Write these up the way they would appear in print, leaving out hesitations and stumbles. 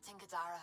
efforts in Gadara.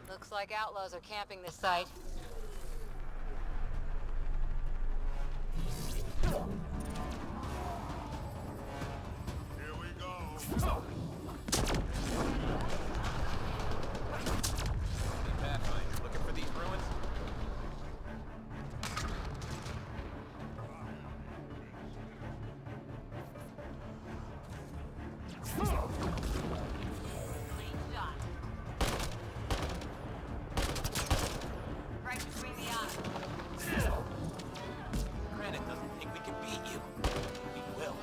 Looks like outlaws are camping this site. Here we go. Pathfinder, looking for these ruins? Clean shot. Right between the eyes. Granite doesn't think we can beat you. We will.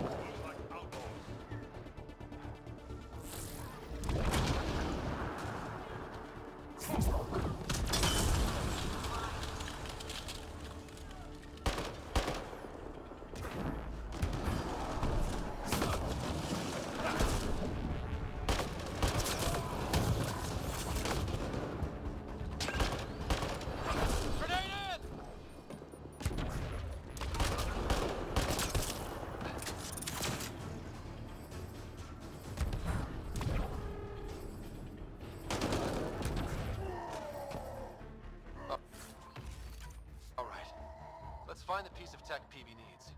Looks like outlaws. All right. Let's find the piece of tech PB needs.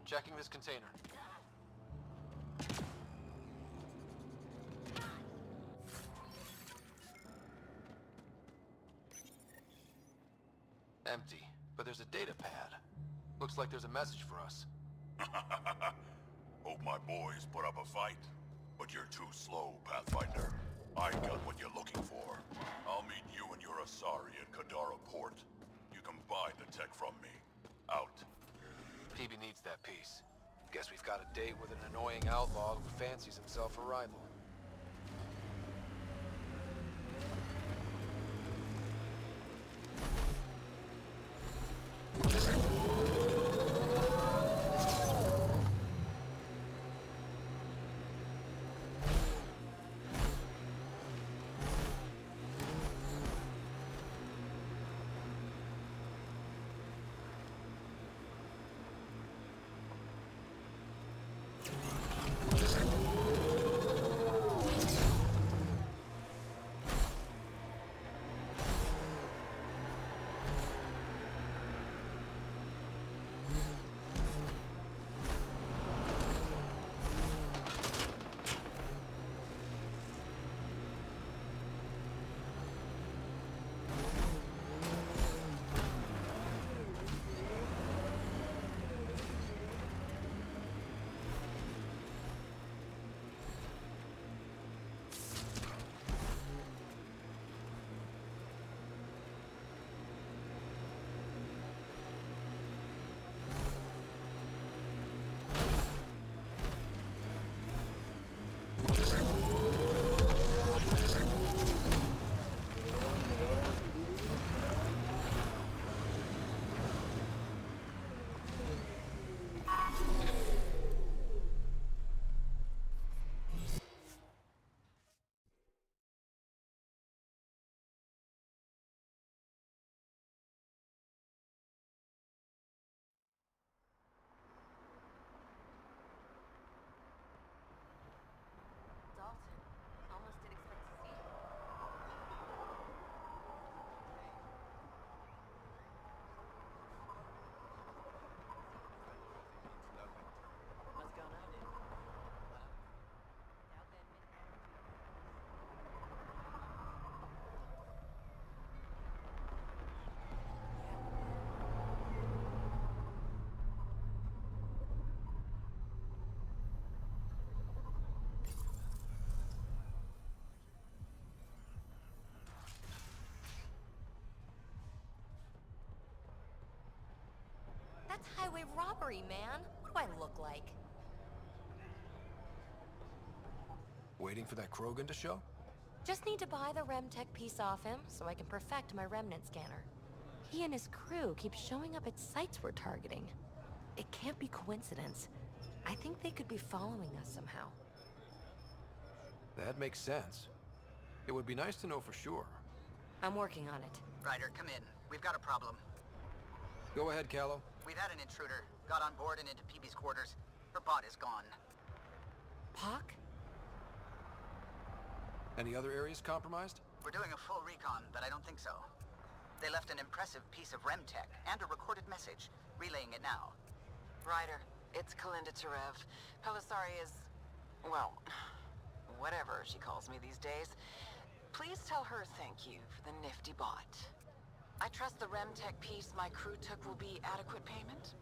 Checking this container. Empty, but there's a data pad. Looks like there's a message for us. Hope my boys put up a fight, but you're too slow, Pathfinder. I got what you're looking for. I'll meet you and your Asari at Kadara Port. You can buy the tech from me. Out. PB needs that piece. Guess we've got a date with an annoying outlaw who fancies himself a rival. Dalton, almost didn't expect to see you. What's going on? Doubt that That's highway robbery, man. What do I look like? Waiting for that Krogan to show? Just need to buy the Remtech piece off him so I can perfect my remnant scanner. He and his crew keep showing up at sites we're targeting. It can't be coincidence. I think they could be following us somehow. That makes sense. It would be nice to know for sure. I'm working on it. Ryder, come in. We've got a problem. Go ahead, Callow. We've had an intruder. Got on board and into PB's quarters. Her bot is gone. Pock? Any other areas compromised? We're doing a full recon, but I don't think so. They left an impressive piece of Remtech and a recorded message. Relaying it now. Ryder, it's Kalinda Tarev. Pelisari is, well, whatever she calls me these days. Please tell her thank you for the nifty bot. I trust the Remtech piece my crew took will be adequate payment.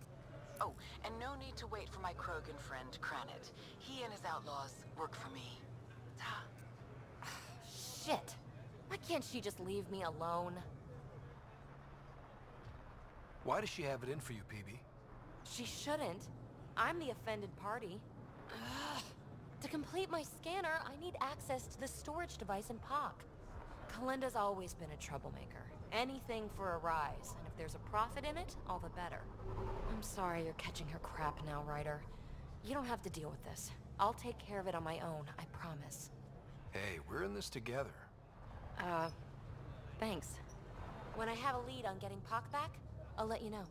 Oh, and no need to wait for my Krogan friend, Kranit. He and his outlaws work for me. Ta. Shit. Why can't she just leave me alone? Why does she have it in for you, PB? She shouldn't. I'm the offended party. Ugh. To complete my scanner, I need access to the storage device in POC. Kalinda's always been a troublemaker. Anything for a rise, and if there's a profit in it, all the better. I'm sorry you're catching her crap now, Ryder. You don't have to deal with this. I'll take care of it on my own, I promise. Hey, we're in this together. Thanks. When I have a lead on getting POC back, I'll let you know.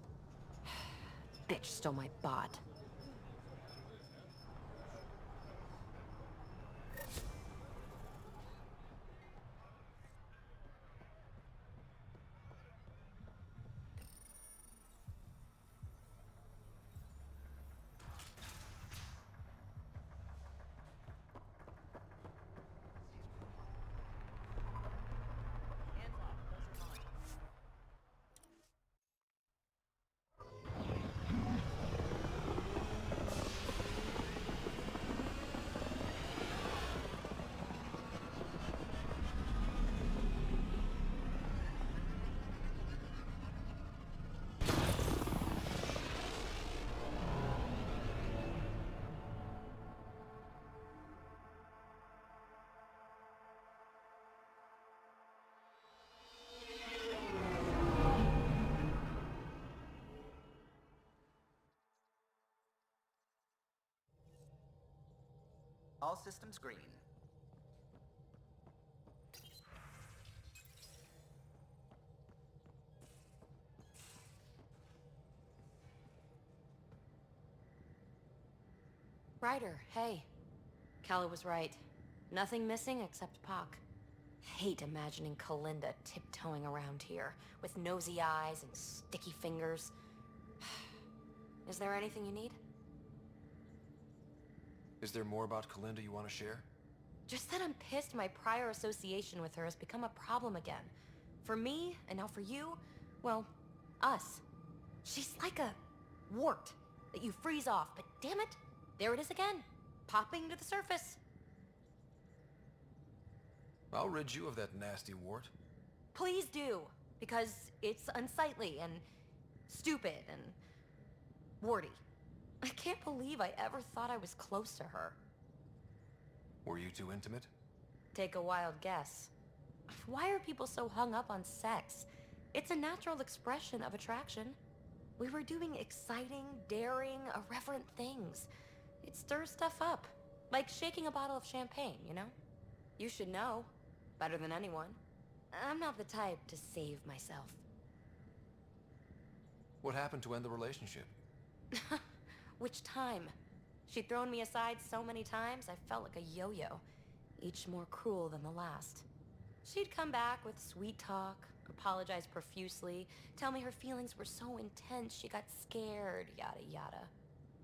Bitch stole my bot. All systems green. Ryder, hey. Calla was right. Nothing missing except Pock. Hate imagining Kalinda tiptoeing around here, with nosy eyes and sticky fingers. Is there anything you need? Is there more about Kalinda you want to share? Just that I'm pissed my prior association with her has become a problem again. For me, and now for you, well, us. She's like a wart that you freeze off, but damn it, there it is again, popping to the surface. I'll rid you of that nasty wart. Please do, because it's unsightly and stupid and warty. I can't believe I ever thought I was close to her. Were you too intimate? Take a wild guess. Why are people so hung up on sex? It's a natural expression of attraction. We were doing exciting, daring, irreverent things. It stirs stuff up, like shaking a bottle of champagne, you know? You should know, better than anyone. I'm not the type to save myself. What happened to end the relationship? Which time? She'd thrown me aside so many times, I felt like a yo-yo, each more cruel than the last. She'd come back with sweet talk, apologize profusely, tell me her feelings were so intense she got scared, yada yada.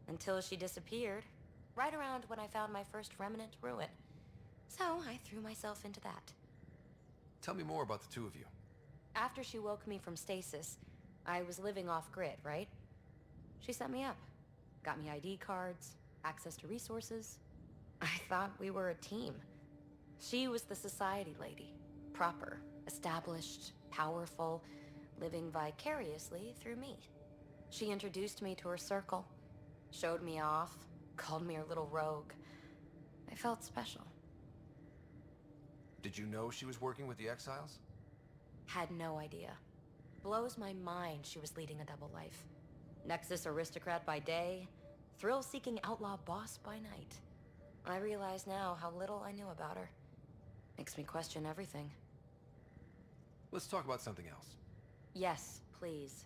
Until she disappeared, right around when I found my first remnant ruin. So I threw myself into that. Tell me more about the two of you. After she woke me from stasis, I was living off-grid, right? She set me up. Got me ID cards, access to resources. I thought we were a team. She was the society lady. Proper, established, powerful, living vicariously through me. She introduced me to her circle, showed me off, called me her little rogue. I felt special. Did you know she was working with the Exiles? Had no idea. Blows my mind she was leading a double life. Nexus aristocrat by day, thrill-seeking outlaw boss by night. I realize now how little I knew about her. Makes me question everything. Let's talk about something else. Yes, please.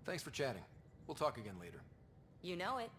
Thanks for chatting. We'll talk again later. You know it.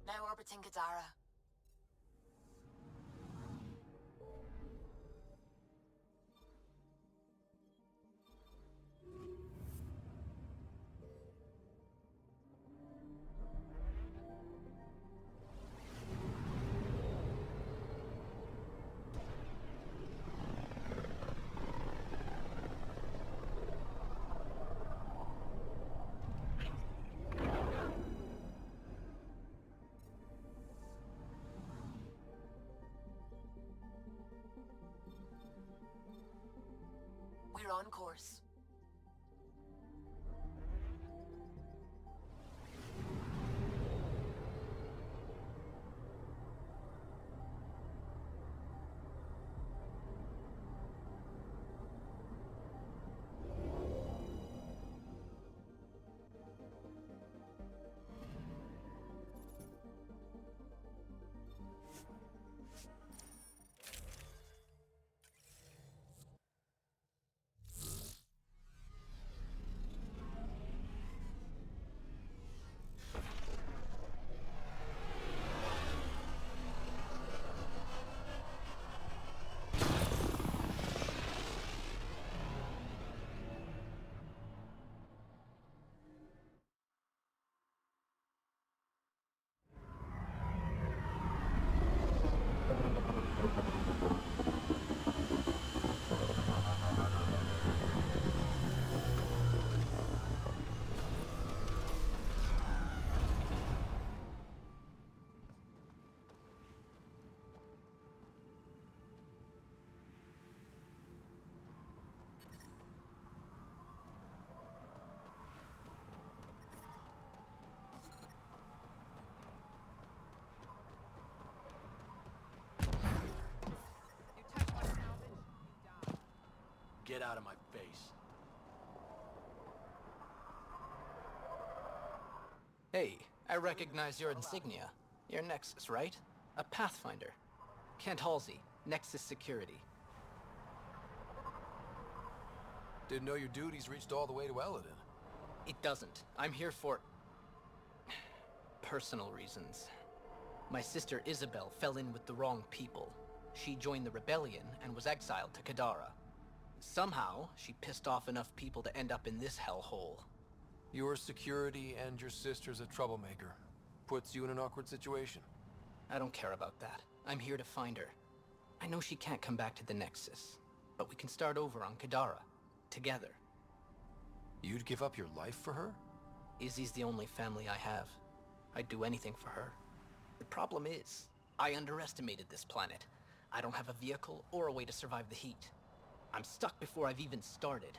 Now orbiting Gadara. We're on course. Get out of my face. Hey, I recognize your insignia. You're Nexus, right? A Pathfinder. Kent Halsey, Nexus Security. Didn't know your duties reached all the way to Eladin. It doesn't. I'm here for... personal reasons. My sister Isabel fell in with the wrong people. She joined the rebellion and was exiled to Kadara. Somehow, she pissed off enough people to end up in this hellhole. Your security and your sister's a troublemaker. Puts you in an awkward situation. I don't care about that. I'm here to find her. I know she can't come back to the Nexus, but we can start over on Kadara. Together. You'd give up your life for her? Izzy's the only family I have. I'd do anything for her. The problem is, I underestimated this planet. I don't have a vehicle or a way to survive the heat. I'm stuck before I've even started.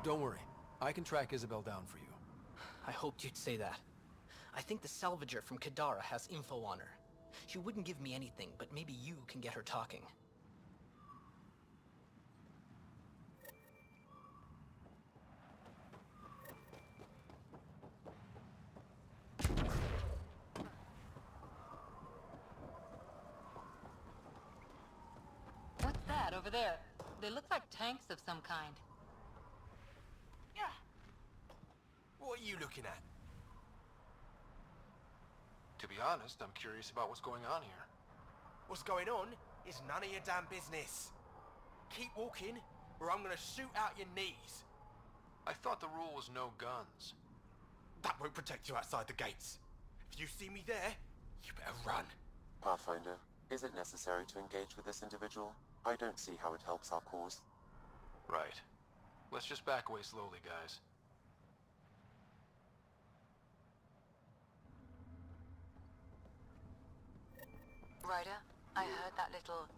Don't worry. I can track Isabel down for you. I hoped you'd say that. I think the salvager from Kadara has info on her. She wouldn't give me anything, but maybe you can get her talking. What's that over there? They look like tanks of some kind. What are you looking at? To be honest, I'm curious about what's going on here. What's going on is none of your damn business. Keep walking, or I'm gonna shoot out your knees. I thought the rule was no guns. That won't protect you outside the gates. If you see me there, you better run. Pathfinder, is it necessary to engage with this individual? I don't see how it helps our cause. Right. Let's just back away slowly, guys. Ryder, I heard that little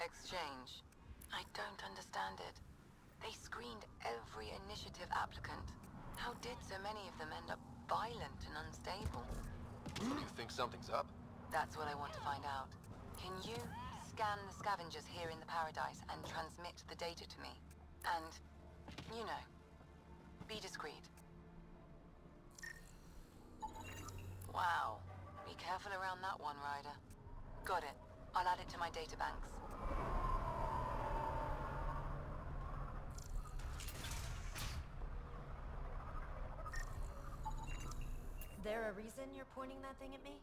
exchange. I don't understand it. They screened every initiative applicant. How did so many of them end up violent and unstable? You think something's up? That's what I want to find out. Can you scan the scavengers here in the Paradise and transmit the data to me? And, you know, be discreet. Wow. Be careful around that one, Ryder. Got it. I'll add it to my databanks. There a reason you're pointing that thing at me?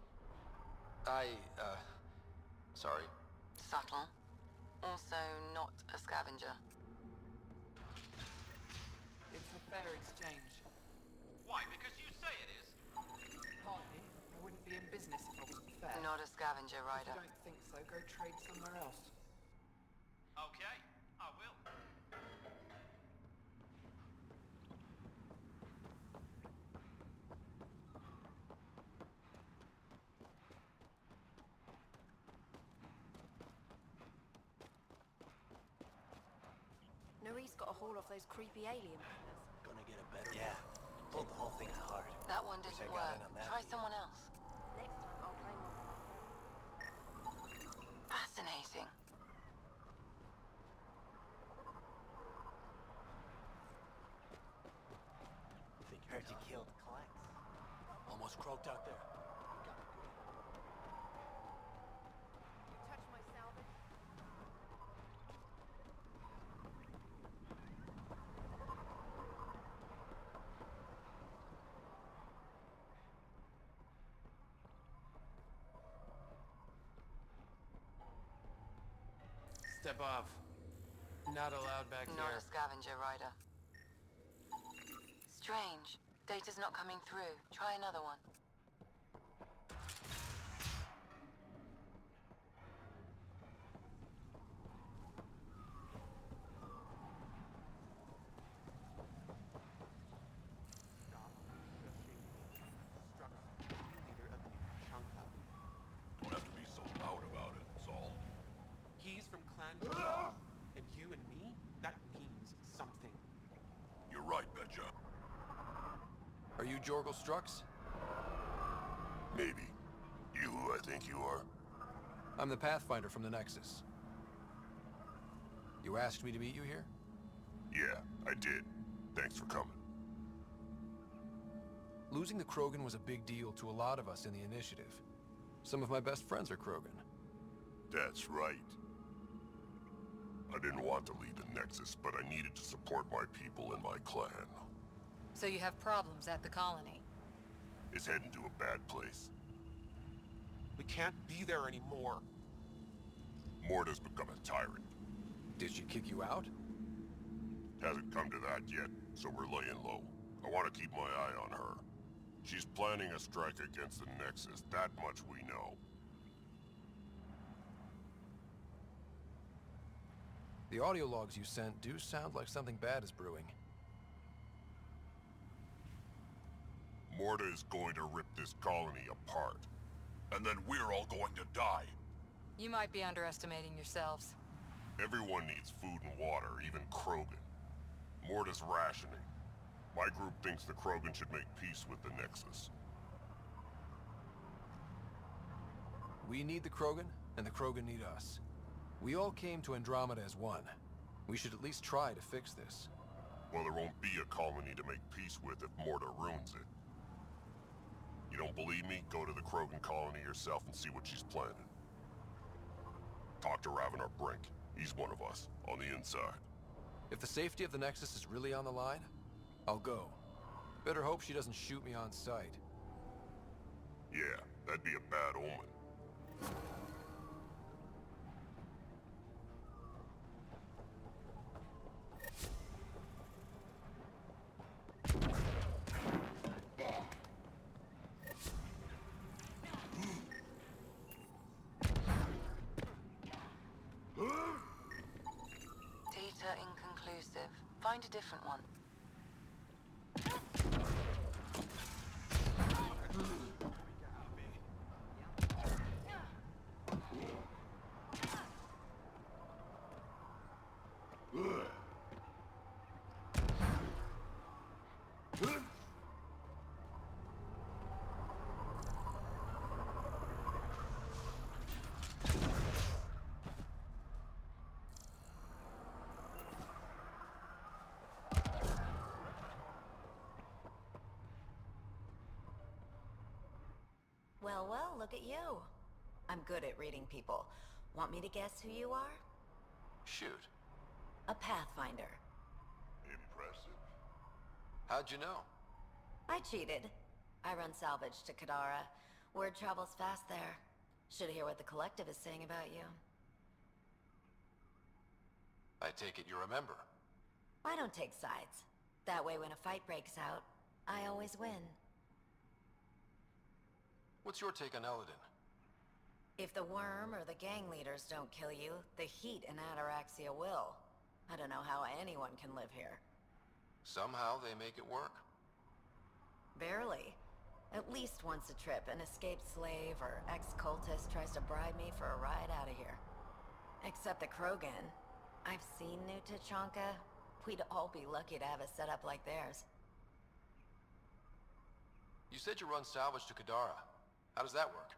Sorry. Subtle. Also not a scavenger. It's a fair exchange. Why? Because you say it is. Partly, I wouldn't be in business if I wasn't fair. Not a scavenger, If Ryder. you don't think so, go trade somewhere else. Okay, I will. Nerys got a haul off those creepy alien killers. Gonna get a better one. Pulled the whole thing hard. That one didn't work. Try someone else. Next time I'll play more. Fascinating. Heard you killed Clanks. Almost croaked out there. You touch my salvage? Step off. Not allowed back Not here. a scavenger rider. Strange. Data's not coming through. Try another one. Don't have to be so loud about it, Saul. He's from Clan Jorgal, and you and me, that means something. You're right, Betcha. Are you Jorgal Strux? Maybe. You who I think you are? I'm the Pathfinder from the Nexus. You asked me to meet you here? Yeah, I did. Thanks for coming. Losing the Krogan was a big deal to a lot of us in the Initiative. Some of my best friends are Krogan. That's right. I didn't want to leave the Nexus, but I needed to support my people and my clan. So you have problems at the colony? It's heading to a bad place. We can't be there anymore. Morta's become a tyrant. Did she kick you out? Hasn't come to that yet, so we're laying low. I want to keep my eye on her. She's planning a strike against the Nexus, that much we know. The audio logs you sent do sound like something bad is brewing. Morta is going to rip this colony apart. And then we're all going to die. You might be underestimating yourselves. Everyone needs food and water, even Krogan. Morta's rationing. My group thinks the Krogan should make peace with the Nexus. We need the Krogan, and the Krogan need us. We all came to Andromeda as one. We should at least try to fix this. Well, there won't be a colony to make peace with if Morta ruins it. You don't believe me? Go to the Krogan colony yourself and see what she's planning. Talk to Ravenar Brink. He's one of us, on the inside. If the safety of the Nexus is really on the line, I'll go. Better hope she doesn't shoot me on sight. Yeah, that'd be a bad omen. Data inconclusive. Find a different one. Well, well, look at you. I'm good at reading people. Want me to guess who you are? Shoot. A Pathfinder. Impressive. How'd you know? I cheated. I run salvage to Kadara. Word travels fast there. Should hear what the Collective is saying about you. I take it you remember. I don't take sides. That way when a fight breaks out, I always win. What's your take on Eladin? If the worm or the gang leaders don't kill you, the heat in Ataraxia will. I don't know how anyone can live here. Somehow they make it work? Barely. At least once a trip, an escaped slave or ex-cultist tries to bribe me for a ride out of here. Except the Krogan. I've seen New Tachanka. We'd all be lucky to have a setup like theirs. You said you run salvage to Kadara. How does that work?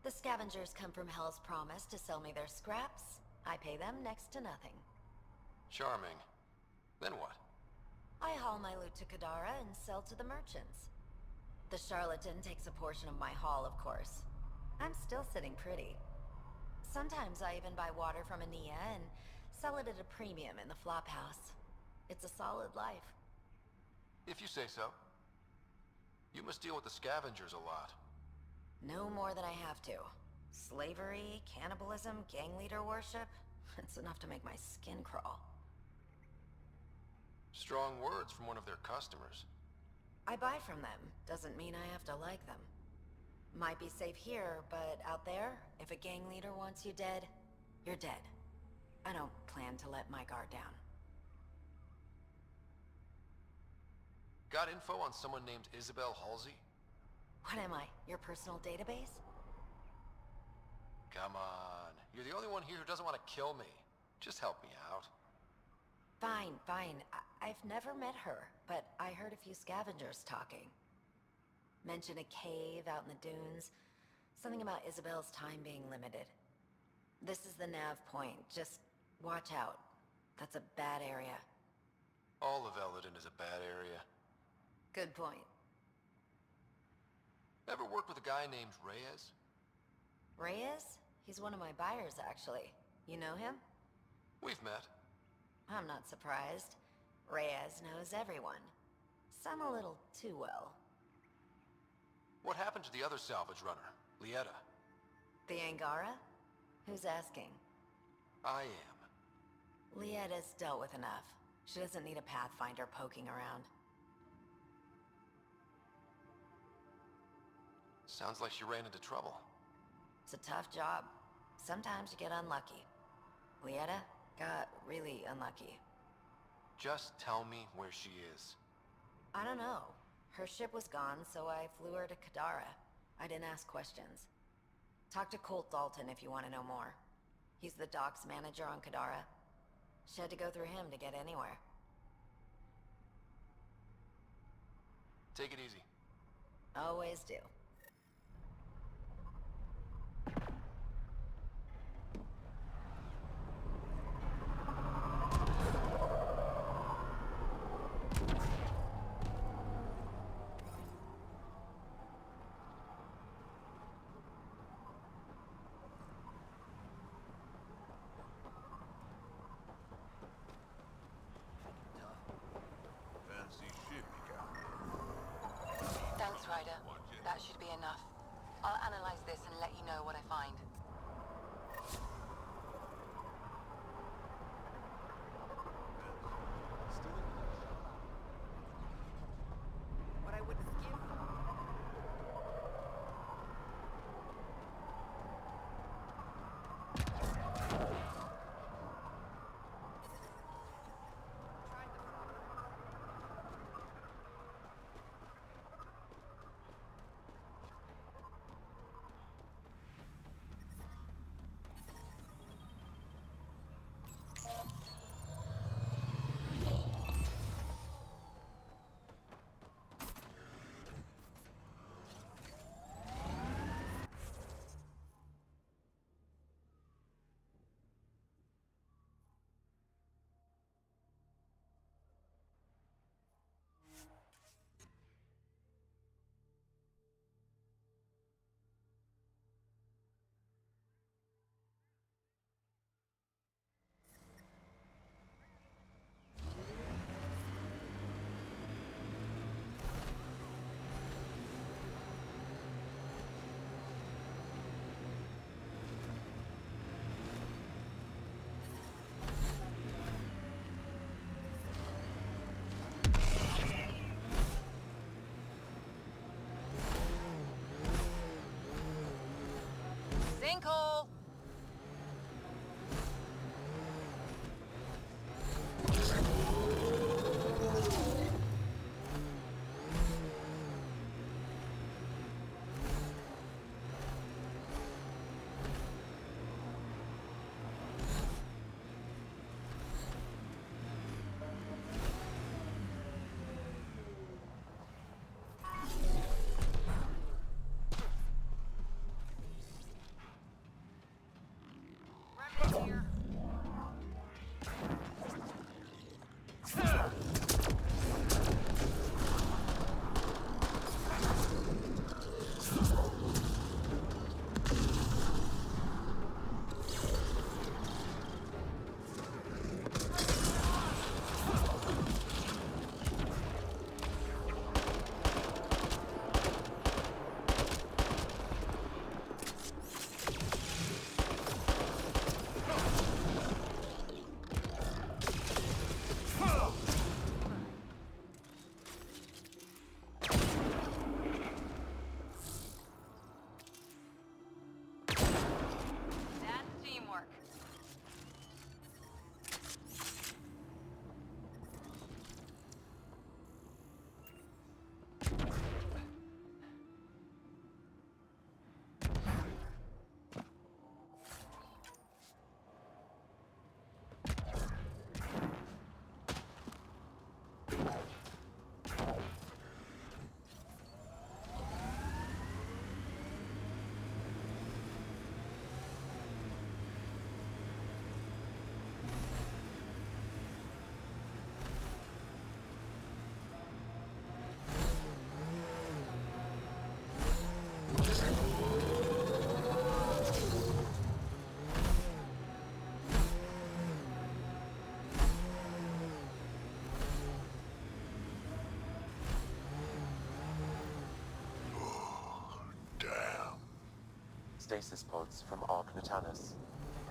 The scavengers come from Hell's Promise to sell me their scraps. I pay them next to nothing. Charming. Then what? I haul my loot to Kadara and sell to the merchants. The charlatan takes a portion of my haul, of course. I'm still sitting pretty. Sometimes I even buy water from Ania and sell it at a premium in the flop house. It's a solid life. If you say so. You must deal with the scavengers a lot. No more than I have to. Slavery, cannibalism, gang leader worship. It's enough to make my skin crawl. Strong words from one of their customers. I buy from them. Doesn't mean I have to like them. Might be safe here, but out there, if a gang leader wants you dead, you're dead. I don't plan to let my guard down. Got info on someone named Isabel Halsey? What am I, your personal database? Come on. You're the only one here who doesn't want to kill me. Just help me out. Fine, fine. I've never met her, but I heard a few scavengers talking. Mention a cave out in the dunes. Something about Isabel's time being limited. This is the nav point. Just watch out. That's a bad area. All of Elodin is a bad area. Good point. Ever worked with a guy named Reyes? Reyes? He's one of my buyers, actually. You know him? We've met. I'm not surprised. Reyes knows everyone. Some a little too well. What happened to the other salvage runner, Ljeta? The Angara? Who's asking? I am. Ljeta's dealt with enough. She doesn't need a pathfinder poking around. Sounds like she ran into trouble. It's a tough job. Sometimes you get unlucky. Ljeta got really unlucky. Just tell me where she is. I don't know. Her ship was gone, so I flew her to Kadara. I didn't ask questions. Talk to Colt Dalton if you want to know more. He's the docks manager on Kadara. She had to go through him to get anywhere. Take it easy. Always do. Thanks, Ryder. That should be enough. I'll analyze this and let you know what I find. What I wouldn't give. Sinkhole! stasis pods from Ark Natanus.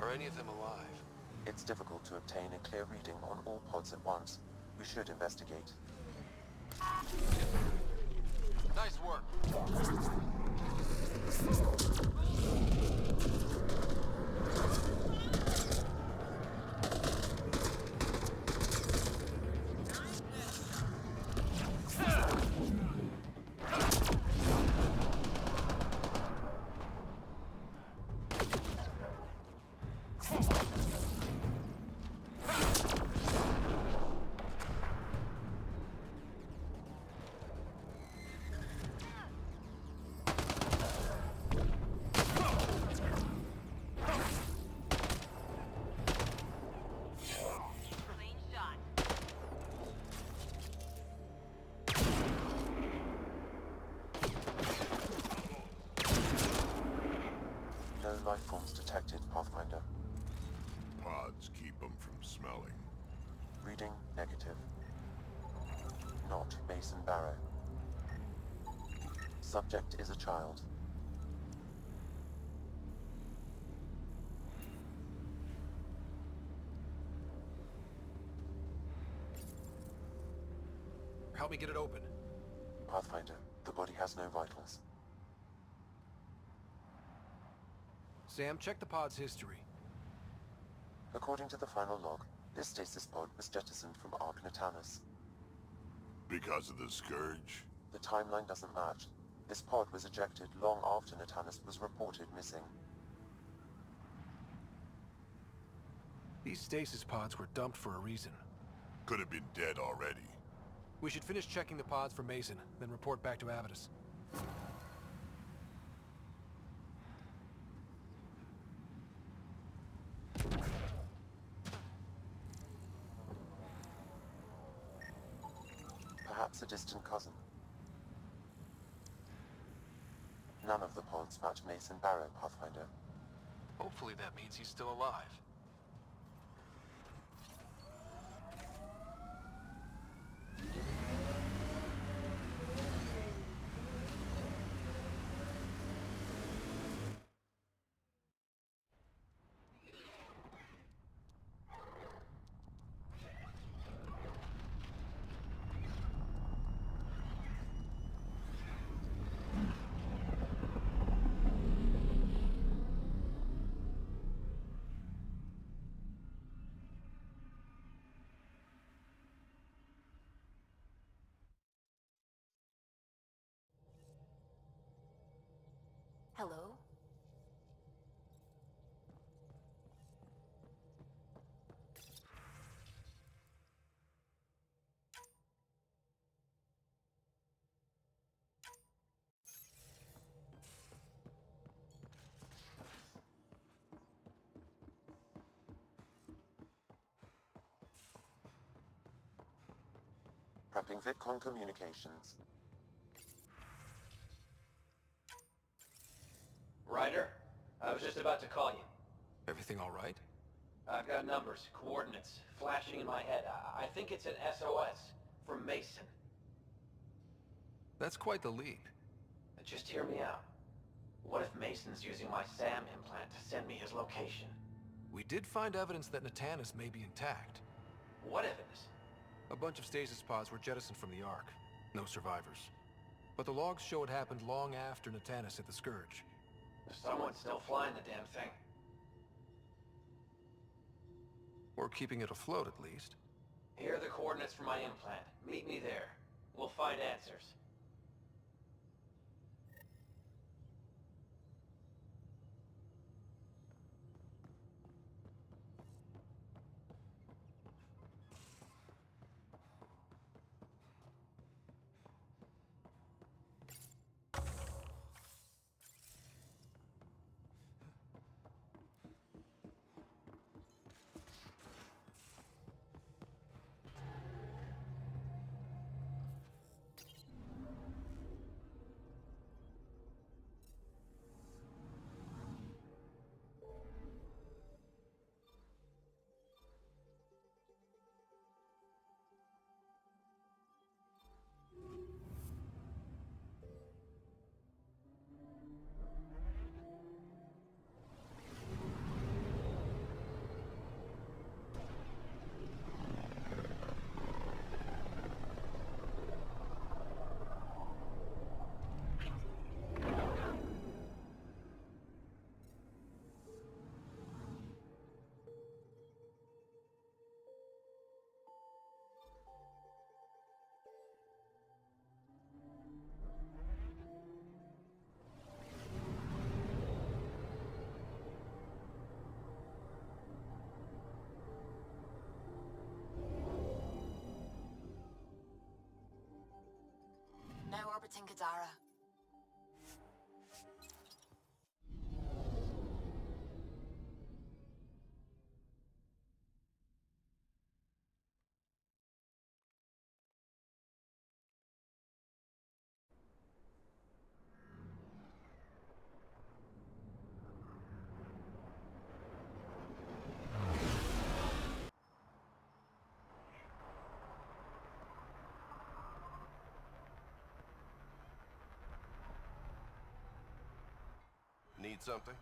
Are any of them alive? It's difficult to obtain a clear reading on all pods at once. We should investigate. Nice work. No life forms detected, Pathfinder. Pods keep them from smelling. Reading negative. Not Mason Barrow. Subject is a child. Help me get it open. Pathfinder, the body has no vitals. Sam, check the pod's history. According to the final log, this stasis pod was jettisoned from Ark Natanus. Because of the Scourge? The timeline doesn't match. This pod was ejected long after Natanus was reported missing. These stasis pods were dumped for a reason. Could have been dead already. We should finish checking the pods for Mason, then report back to Avitus. Perhaps a distant cousin. None of the pods match Mason Barrow, Pathfinder. Hopefully that means he's still alive. Hello? Prepping VidCon communications. Ryder, I was just about to call you. Everything all right? I've got numbers, coordinates, flashing in my head. I think it's an SOS from Mason. That's quite the leap. Just hear me out. What if Mason's using my SAM implant to send me his location? We did find evidence that Natanus may be intact. What evidence? A bunch of stasis pods were jettisoned from the Ark. No survivors. But the logs show it happened long after Natanus hit the Scourge. Someone's still flying the damn thing. Or keeping it afloat, at least. Here are the coordinates for my implant. Meet me there. We'll find answers. Captain Kadara. Need something?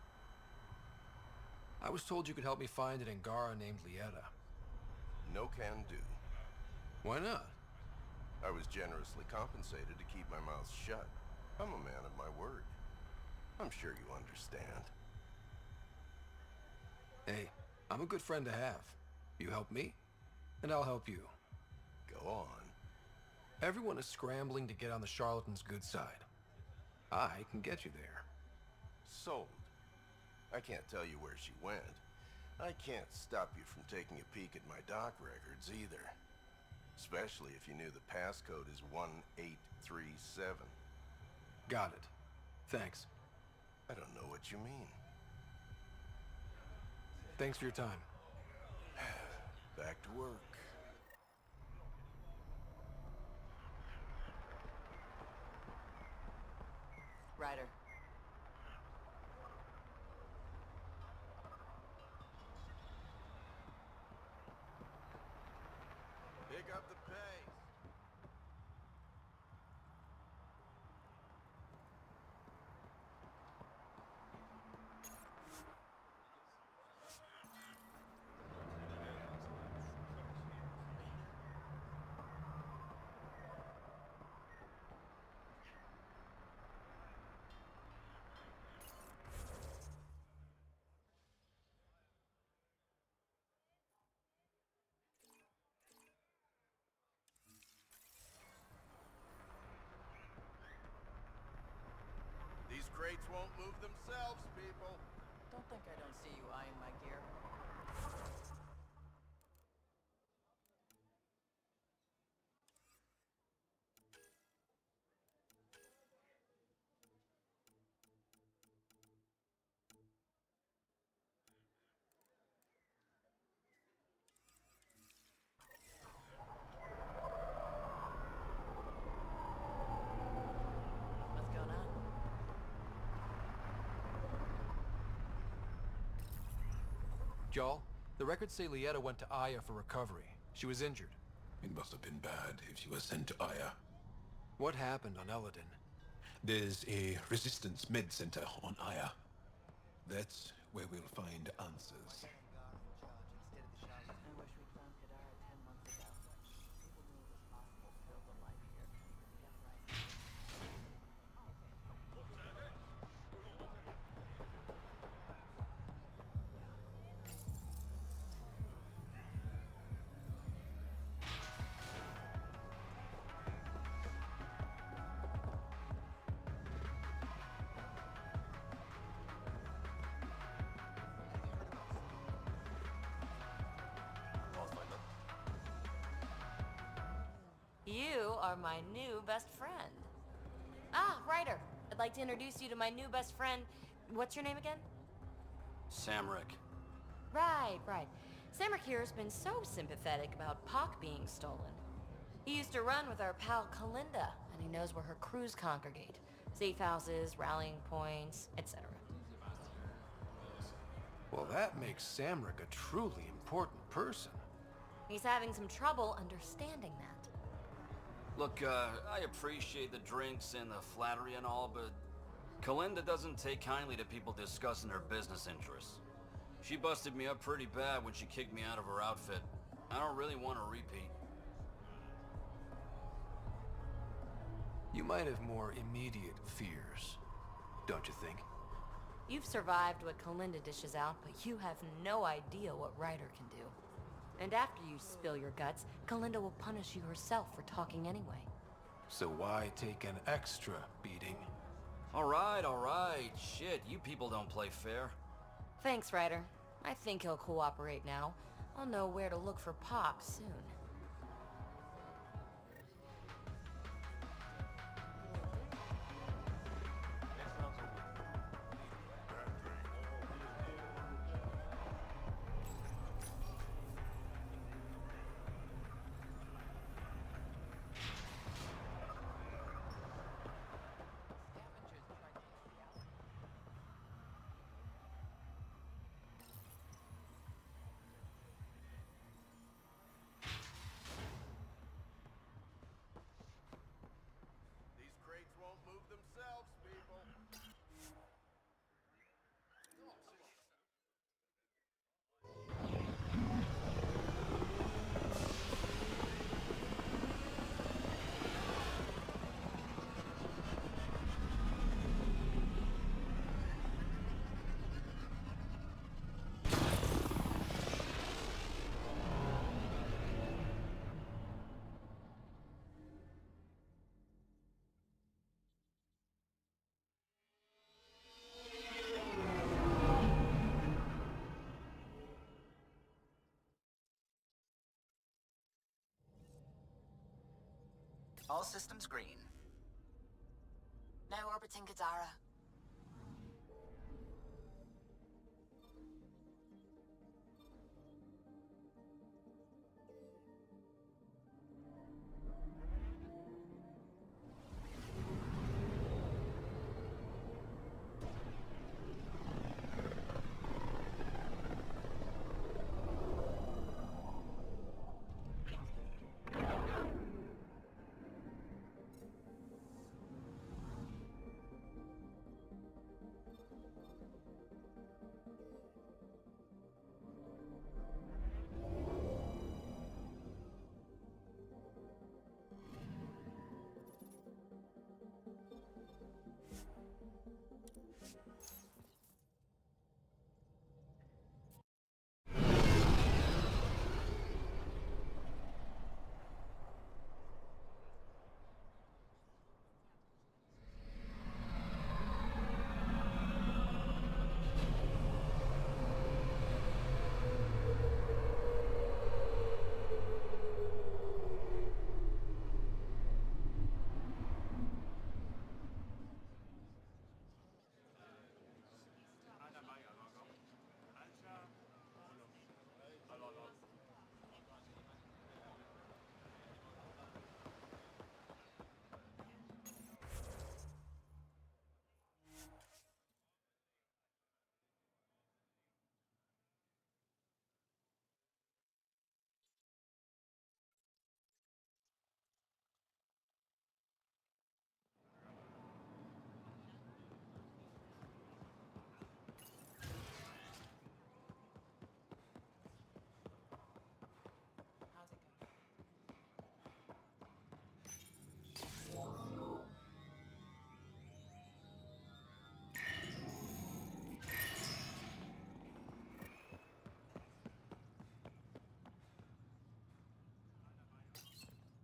I was told you could help me find an Angara named Ljeta. No can do. Why not? I was generously compensated to keep my mouth shut. I'm a man of my word. I'm sure you understand. Hey, I'm a good friend to have. You help me, and I'll help you. Go on. Everyone is scrambling to get on the charlatan's good side. I can get you there. Sold. I can't tell you where she went. I can't stop you from taking a peek at my doc records either. Especially if you knew the passcode is 1837. Got it. Thanks. I don't know what you mean. Thanks for your time. Back to work. Ryder. Pick up the pace. These crates won't move themselves, people. Don't think I don't see you eyeing my gear. What's going on? Y'all, the records say Ljeta went to Aya for recovery. She was injured. It must have been bad if she was sent to Aya. What happened on Eladin? There's a resistance med center on Aya. That's where we'll find answers. I wish we'd found Kadara 10 months ago. People knew it was possible to build a life here. Yeah, right. You are my new best friend. Ah, Ryder. I'd like to introduce you to my new best friend. What's your name again? Samrick. Right. Samrick here has been so sympathetic about Pock being stolen. He used to run with our pal Kalinda, and he knows where her crews congregate. Safe houses, rallying points, etc. Well, that makes Samrick a truly important person. He's having some trouble understanding that. Look, I appreciate the drinks and the flattery and all, but Kalinda doesn't take kindly to people discussing her business interests. She busted me up pretty bad when she kicked me out of her outfit. I don't really want to repeat. You might have more immediate fears, don't you think? You've survived what Kalinda dishes out, but you have no idea what Ryder can do. And after you spill your guts, Kalinda will punish you herself for talking anyway. So why take an extra beating? All right. Shit, you people don't play fair. Thanks, Ryder. I think he'll cooperate now. I'll know where to look for Pop soon. All systems green. Now orbiting Kadara.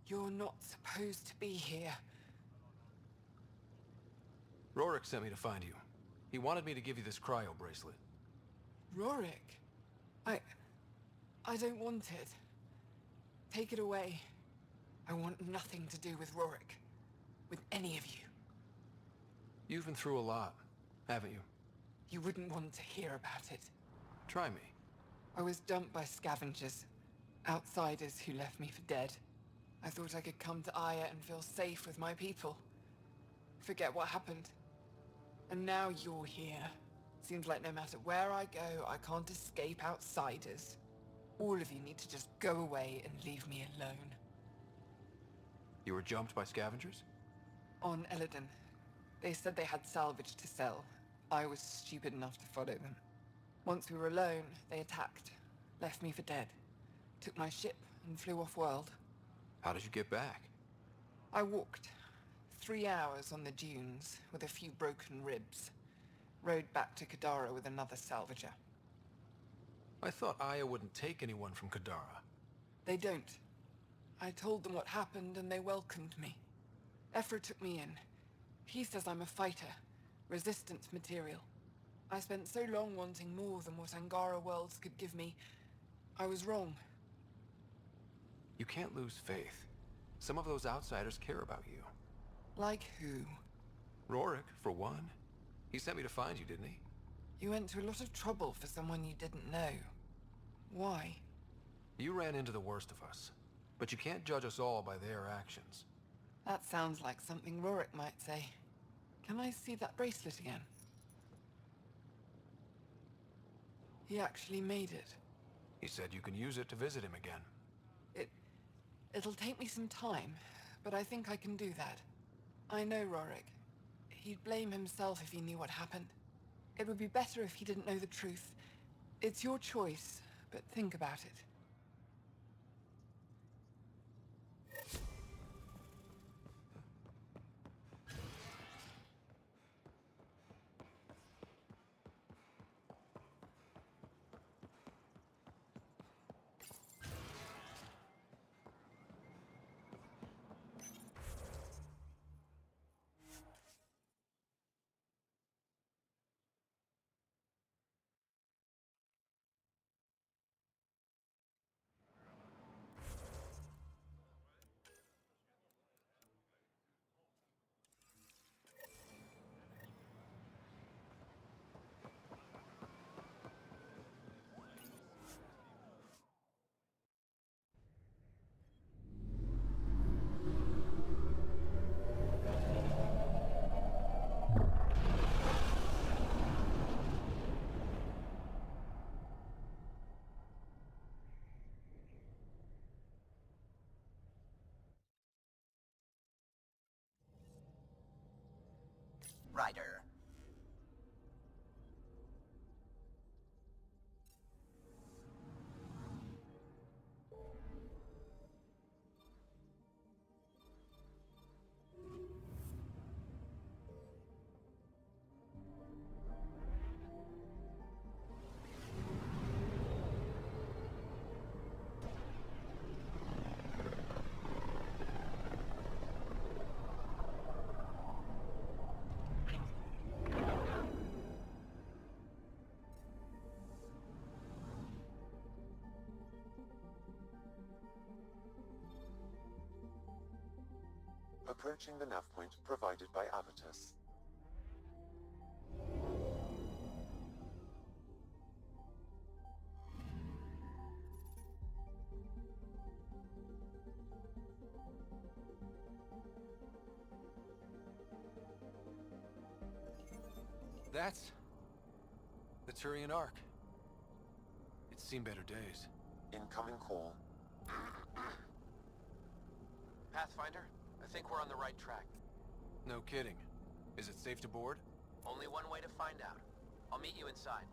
You're not supposed to be here. Rorik sent me to find you. He wanted me to give you this cryo bracelet. Rorik? I don't want it. Take it away. I want nothing to do with Rorik. With any of you. You've been through a lot, haven't you? You wouldn't want to hear about it. Try me. I was dumped by scavengers. Outsiders who left me for dead. I thought I could come to Aya and feel safe with my people. Forget what happened. And now you're here. Seems like no matter where I go, I can't escape outsiders. All of you need to just go away and leave me alone. You were jumped by scavengers? On Eladon. They said they had salvage to sell. I was stupid enough to follow them. Once we were alone, they attacked. Left me for dead. Took my ship and flew off-world. How did you get back? I walked. 3 hours on the dunes with a few broken ribs. Rode back to Kadara with another salvager. I thought Aya wouldn't take anyone from Kadara. They don't. I told them what happened and they welcomed me. Ephra took me in. He says I'm a fighter. Resistance material. I spent so long wanting more than what Angara worlds could give me. I was wrong. You can't lose faith. Some of those outsiders care about you. Like who? Rorik, for one. He sent me to find you, didn't he? You went to a lot of trouble for someone you didn't know. Why? You ran into the worst of us. But you can't judge us all by their actions. That sounds like something Rorik might say. Can I see that bracelet again? He actually made it. He said you can use it to visit him again. It'll take me some time, but I think I can do that. I know Rorik. He'd blame himself if he knew what happened. It would be better if he didn't know the truth. It's your choice, but think about it. Rider. Approaching the nav point provided by Abatus. That's the Turian Ark. It's seen better days. Incoming call. Pathfinder, I think we're on the right track. No kidding. Is it safe to board? Only one way to find out. I'll meet you inside.